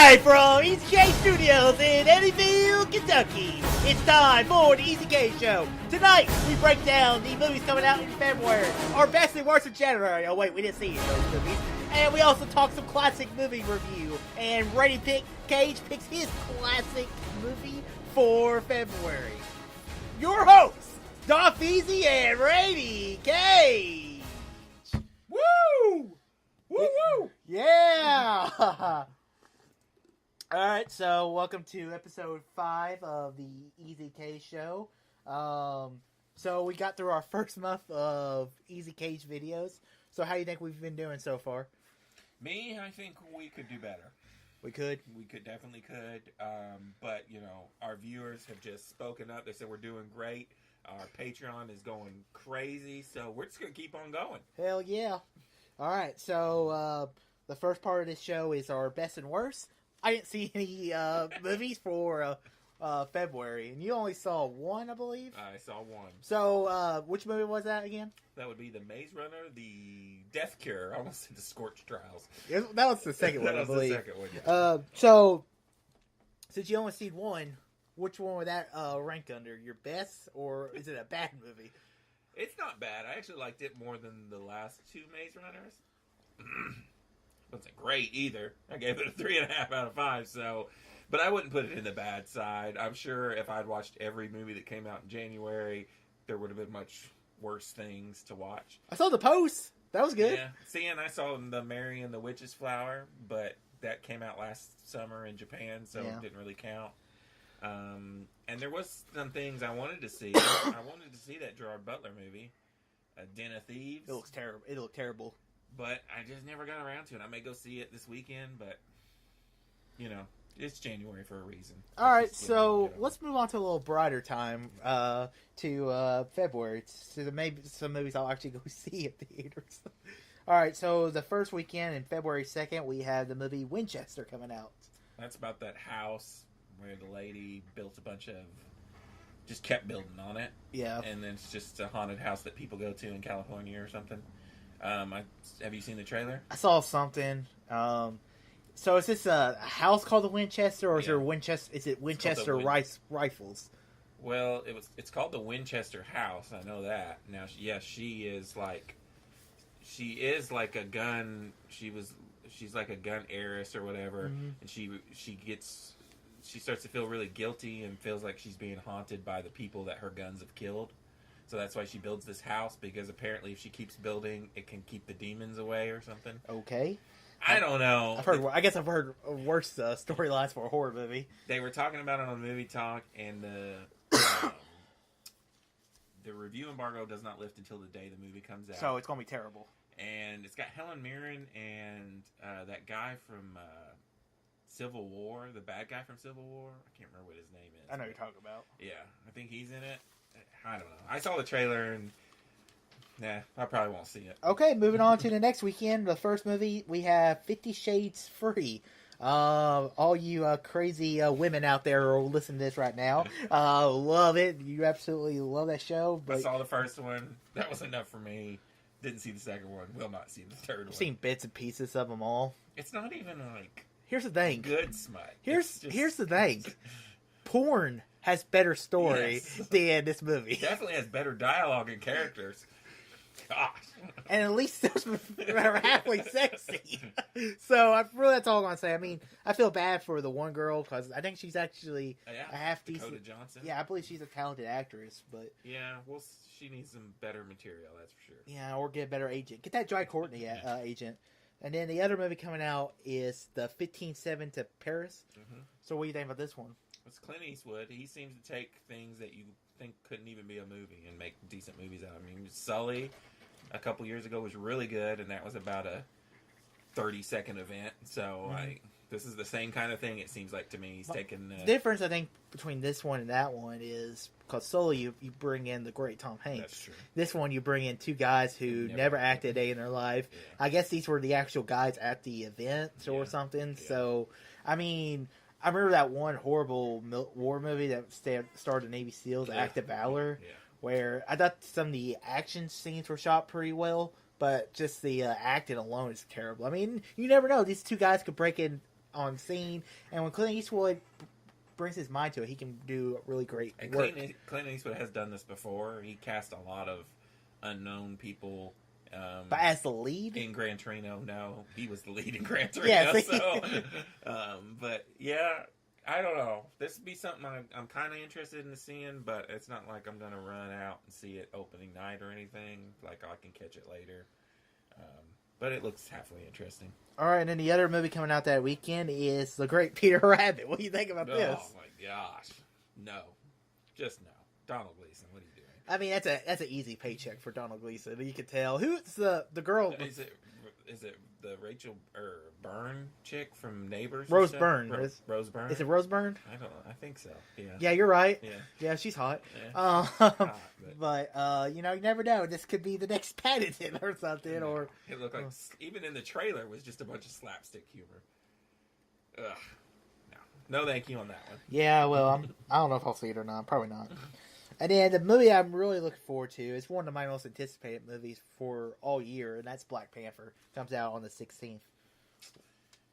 Live from Easy K Studios in Eddyville, Kentucky. It's time for the Easy K Show. Tonight, we break down the movies coming out in February, our best and worst in January. Oh wait, we didn't see those movies. And we also talk some classic movie review. And Cage picks his classic movie for February. Your hosts, Doc Easy and Brady Cage. Woo! Woo woo! Yeah! Alright, so welcome to episode 5 of the Easy K Show. So we got through our first month of Easy Cage videos. So how do you think we've been doing so far? Me, I think we could do better. We could? We definitely could. But, you know, our viewers have just spoken up. They said we're doing great. Our Patreon is going crazy. So we're just going to keep on going. Hell yeah. Alright, so the first part of this show is our best and worst. I didn't see any movies for February, and you only saw one, I believe? I saw one. So, which movie was that again? That would be The Maze Runner, The Death Cure. I almost said The Scorched Trials. That was the second one, I believe. The second one, yeah. So, since you only seen one, which one would that rank under? Your best, or is it a bad movie? It's not bad. I actually liked it more than the last two Maze Runners. Wasn't great either. I gave it a 3.5 out of 5. So, but I wouldn't put it in the bad side. I'm sure if I'd watched every movie that came out in January, there would have been much worse things to watch. I saw The Post. That was good. Yeah. See, and I saw The Mary and the Witch's Flower, but that came out last summer in Japan, so it didn't really count. And there was some things I wanted to see. I wanted to see that Gerard Butler movie, Den of Thieves. It looks terrible. It looked terrible. But I just never got around to it. I may go see it this weekend, but, you know, it's January for a reason. All right, so let's move on to a little brighter time, to February. So maybe some movies I'll actually go see at theaters. All right, so the first weekend in February 2nd, we have the movie Winchester coming out. That's about that house where the lady built a bunch of... just kept building on it. Yeah. And then it's just a haunted house that people go to in California or something. Have you seen the trailer? I saw something. So is this a house called the Winchester, or is there Winchester? Is it Winchester rifles? Well, it's called the Winchester House. I know that. Now, yes, she is like a gun. She's like a gun heiress or whatever, and she starts to feel really guilty and feels like she's being haunted by the people that her guns have killed. So that's why she builds this house, because apparently if she keeps building, it can keep the demons away or something. Okay. I don't know. I guess I've heard worse storylines for a horror movie. They were talking about it on Movie Talk, and the review embargo does not lift until the day the movie comes out. So it's going to be terrible. And it's got Helen Mirren and that guy from Civil War, the bad guy from Civil War. I can't remember what his name is. I know what you're talking about. Yeah, I think he's in it. I don't know. I saw the trailer and I probably won't see it. Okay, moving on to the next weekend. The first movie, we have 50 Shades Free. All you crazy women out there who are listening to this right now, love it. You absolutely love that show. But I saw the first one. That was enough for me. Didn't see the second one. Will not see the third one. I've seen bits and pieces of them all. It's not even like... Here's the thing. Good smut. Here's the thing. Porn has better story than this movie. It definitely has better dialogue and characters. Gosh. And at least those are halfway sexy. So that's all I'm going to say. I mean, I feel bad for the one girl because I think she's actually a half decent. Dakota Johnson. Yeah, I believe she's a talented actress, but yeah, well, she needs some better material. That's for sure. Yeah, or get a better agent. Get that Jai Courtney agent. And then the other movie coming out is the 15-7 to Paris. Mm-hmm. So what do you think about this one? It's Clint Eastwood. He seems to take things that you think couldn't even be a movie and make decent movies out of. I mean, Sully a couple years ago was really good, and that was about a 30-second event. So this is the same kind of thing, it seems like to me. He's taking... The difference, I think, between this one and that one is because Sully, you bring in the great Tom Hanks. That's true. This one, you bring in two guys who never acted a day in their life. Yeah. I guess these were the actual guys at the event or something. Yeah. So, I mean... I remember that one horrible war movie that starred the Navy SEALs, Act of Valor, where I thought some of the action scenes were shot pretty well, but just the acting alone is terrible. I mean, you never know. These two guys could break in on scene, and when Clint Eastwood brings his mind to it, he can do really great And work. Clint Eastwood has done this before. He cast a lot of unknown people. But as the lead, in Gran Torino, no, he was the lead in Gran Torino. Yeah, see? So, but yeah, I don't know. This would be something I'm kind of interested in seeing, but it's not like I'm gonna run out and see it opening night or anything. Like I can catch it later. But it looks halfway interesting. all right. And then the other movie coming out that weekend is The Great Peter Rabbit. What do you think about this? Oh my gosh, no, just no. Donald Gleason, what are you doing? I mean, that's an easy paycheck for Donald Gleason. You can tell who's the girl. Is it the Rachel Byrne chick from Neighbors? Rose Byrne. Rose Byrne. Is it Rose Byrne? I don't know. I think so. Yeah. Yeah, you're right. Yeah. Yeah, she's hot. Yeah. But you know, you never know. This could be the next Paddington or something. Or it looked like even in the trailer was just a bunch of slapstick humor. Ugh. No, thank you on that one. yeah, well, I don't know if I'll see it or not. Probably not. And then the movie I'm really looking forward to is one of my most anticipated movies for all year, and that's Black Panther. Comes out on the 16th.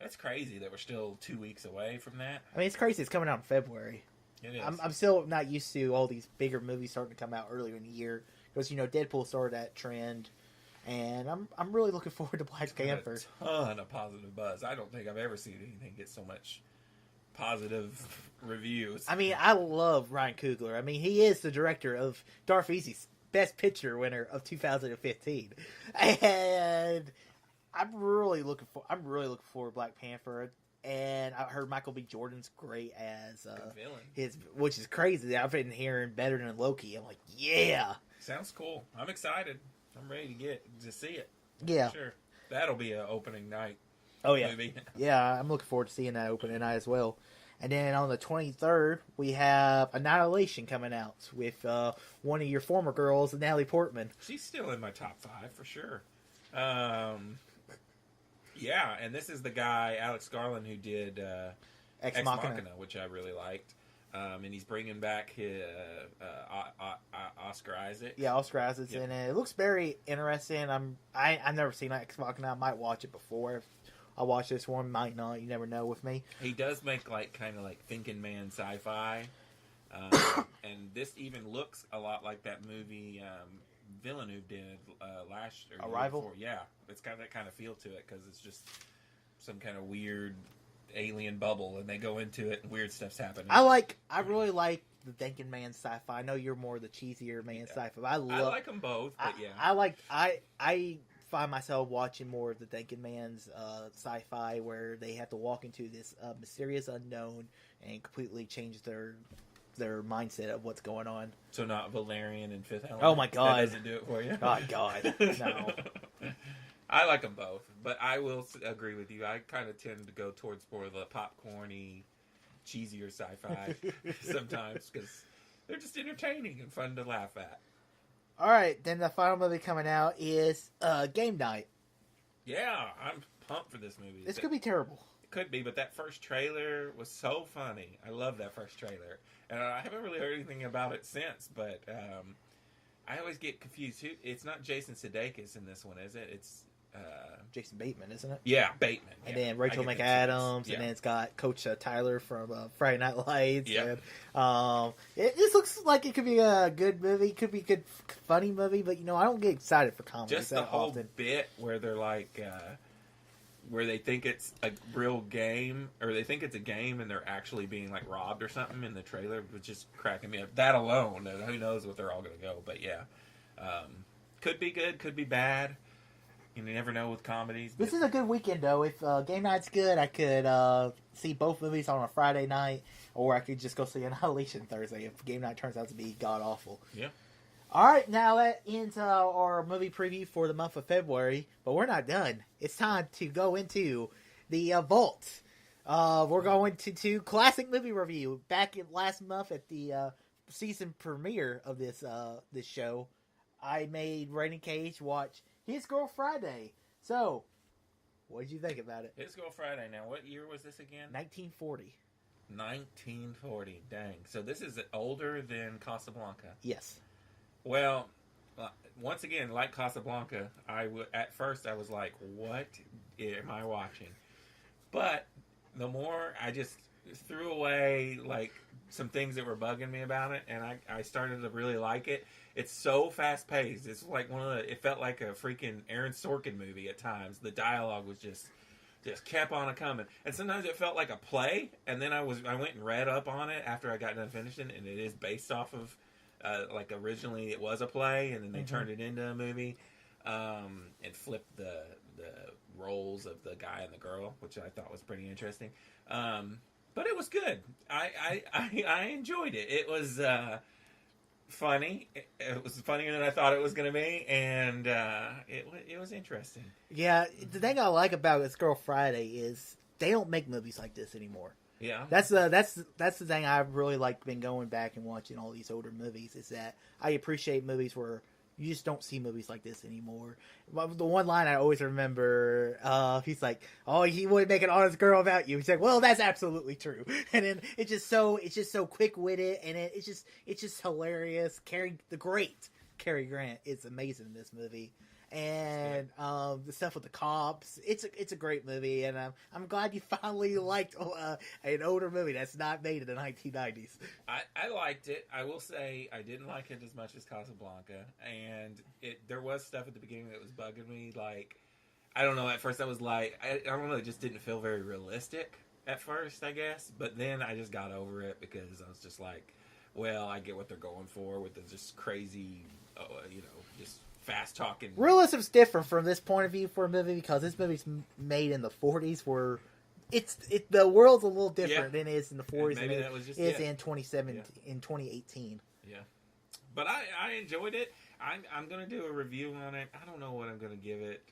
That's crazy that we're still 2 weeks away from that. I mean, it's crazy. It's coming out in February. It is. I'm still not used to all these bigger movies starting to come out earlier in the year because you know Deadpool started that trend, and I'm really looking forward to Black Panther. A ton of positive buzz. I don't think I've ever seen anything get so much positive reviews. I mean, I love Ryan Coogler. I mean, he is the director of Darth Easy's Best Picture winner of 2015, and I'm really looking forward to Black Panther. And I heard Michael B. Jordan's great as Good villain. his, which is crazy. I've been hearing better than Loki. I'm like, yeah, Sounds cool. I'm excited. I'm ready to get to see it. yeah. Sure. That'll be an opening night Oh yeah, movie. yeah. I'm looking forward to seeing that opening night as well. And then on the 23rd, we have Annihilation coming out with one of your former girls, Natalie Portman. She's still in my top 5 for sure. Yeah, and this is the guy, Alex Garland, who did Ex Ex Machina. Machina, which I really liked. And he's bringing back his Oscar Isaac. Yeah, Oscar Isaac's Yep. in it. It looks very interesting. I've never seen Ex Machina. I might watch it before. I'll watch this one, might not. You never know with me. He does make kind of like thinking man sci-fi, and this even looks a lot like that movie Villeneuve did last year. Arrival? Before. Yeah, it's got that kind of feel to it because it's just some kind of weird alien bubble, and they go into it, and weird stuff's happening. I really like the thinking man sci-fi. I know you're more the cheesier man sci-fi. But I like them both, but yeah, I find myself watching more of the thinking man's sci-fi where they have to walk into this mysterious unknown and completely change their mindset of what's going on. So not Valerian and Fifth Element. Oh my God. That doesn't do it for you. Oh God, no. I like them both, but I will agree with you. I kind of tend to go towards more of the popcorny, cheesier sci-fi sometimes because they're just entertaining and fun to laugh at. All right, then the final movie coming out is Game Night. Yeah, I'm pumped for this movie. This could be terrible. It could be, but that first trailer was so funny. I love that first trailer. And I haven't really heard anything about it since, but I always get confused. It's not Jason Sudeikis in this one, is it? It's Jason Bateman, isn't it? yeah, Bateman. And yeah. then Rachel I get McAdams, yeah. and then it's got Coach Tyler from Friday Night Lights. Yeah. And, this looks like it could be a good movie. It could be a good, funny movie, but, you know, I don't get excited for comedies Just the that whole often. bit where they're like, where they think it's a real game, or they think it's a game and they're actually being like robbed or something in the trailer, was just cracking me up. That alone, and who knows what they're all going to go. But yeah, could be good, could be bad. You never know with comedies. This is a good weekend, though. If Game Night's good, I could see both movies on a Friday night, or I could just go see Annihilation Thursday if Game Night turns out to be god-awful. Yeah. All right, now that ends our movie preview for the month of February, but we're not done. It's time to go into the vault. We're going to do classic movie review. Back in last month at the season premiere of this show, I made Rainy Cage watch His Girl Friday. So, what did you think about it? His Girl Friday. Now, what year was this again? 1940. 1940. Dang. So this is older than Casablanca. Yes. Well, once again, like Casablanca, at first I was like, what am I watching? But the more I just threw away like some things that were bugging me about it, and I started to really like it. It's so fast paced. It's like it felt like a freaking Aaron Sorkin movie at times. The dialogue was just kept on a coming, and sometimes it felt like a play. And then I went and read up on it after I got done finishing, and it is based off of like originally it was a play, and then they turned it into a movie, and flipped the roles of the guy and the girl, which I thought was pretty interesting. But it was good. I enjoyed it. It was funny. It was funnier than I thought it was going to be, and it was interesting. Yeah, the thing I like about It's Girl Friday is they don't make movies like this anymore. Yeah, that's the thing I've really like been going back and watching all these older movies. Is that I appreciate movies where you just don't see movies like this anymore. The one line I always remember, he's like, "Oh, he wouldn't make an honest girl about you." He's like, "Well, that's absolutely true." And then it's just so quick witted, and it's just hilarious. The great Cary Grant is amazing in this movie, and the stuff with the cops. It's a great movie, and I'm glad you finally liked an older movie that's not made in the 1990s. I liked it. I will say I didn't like it as much as Casablanca, and there was stuff at the beginning that was bugging me. Like, I don't know. At first, I was like, I don't know. It just didn't feel very realistic at first, I guess. But then I just got over it because I was just like, well, I get what they're going for with the just crazy, just fast talking. Realism's different from this point of view for a movie because this movie's made in the 40s, where the world's a little different than it is in the 40s. Maybe that was just in 2018. Yeah, but I enjoyed it. I'm gonna do a review on it. I don't know what I'm gonna give it.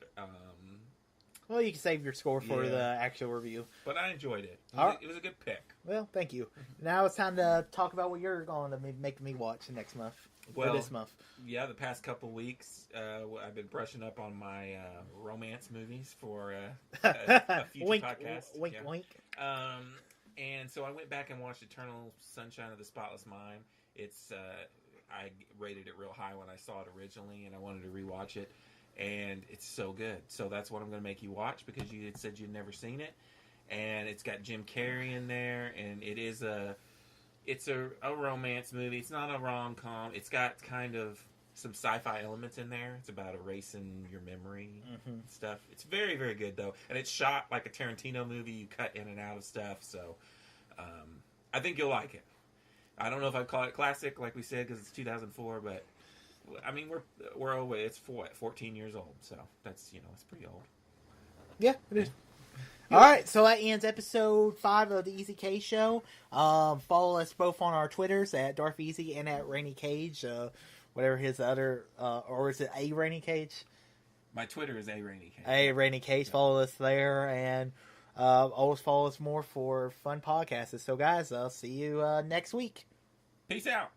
Well, you can save your score for the actual review. But I enjoyed it. It was a good pick. Well, thank you. Now it's time to talk about what you're going to make me watch next month. Well, this month. Yeah, the past couple weeks, I've been brushing up on my romance movies for a future wink, podcast. Wink, wink. And so I went back and watched Eternal Sunshine of the Spotless Mind. I rated it real high when I saw it originally, and I wanted to rewatch it. And it's so good. So that's what I'm going to make you watch because you had said you'd never seen it. And it's got Jim Carrey in there, and it's a romance movie. It's not a rom-com. It's got kind of some sci-fi elements in there. It's about erasing your memory stuff. It's very, very good, though. And it's shot like a Tarantino movie. You cut in and out of stuff. So I think you'll like it. I don't know if I'd call it classic, like we said, because it's 2004, but I mean, we're over. It's 14 years old, so that's it's pretty old. Yeah, it is. All right, so that ends episode 5 of the Easy Cage Show. Follow us both on our Twitters at Darth Easy and at Rainy Cage, whatever his other, or is it A Rainy Cage? My Twitter is A Rainy Cage. A Rainy Cage. Follow us there, and always follow us more for fun podcasts. So, guys, I'll see you next week. Peace out.